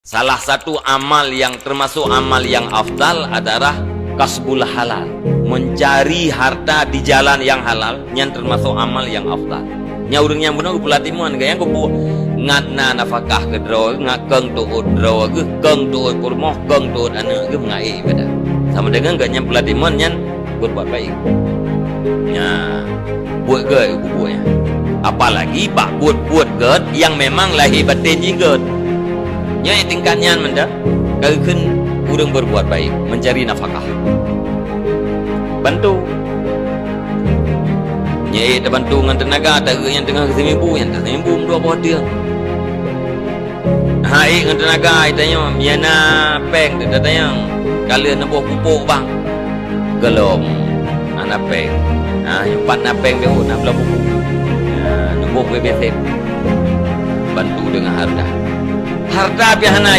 Salah satu amal yang termasuk amal yang afdal adalah kasbul halal, mencari harta di jalan yang halal, yang termasuk amal yang afdal. Nya urang yang benar pelatihan gaya ku ngatna nafkah ke dro ngakeng tu dro ke keng tu kurmoh keng tu anu ke mengai pada. Sama dengan ganya pelatihan yang berbuat baik. Nya buat ke bubunya. Apalagi pak buat ke yang memang lahir batin jinggot. Nya tingkatnya menda keun urang berbuat baik, mencari nafkah. Bantu. Nya bantu dengan tenaga tak yang tengah seminggu yang tak seminggu dua buah dia. Hai dengan tenaga itanya miana peng datanya kalian nabuh pupuk bang. Gelom anak peng. Yang empat napeng dia nak belah pupuk. Nabuh BBT. Bantu dengan harta. Harta pihana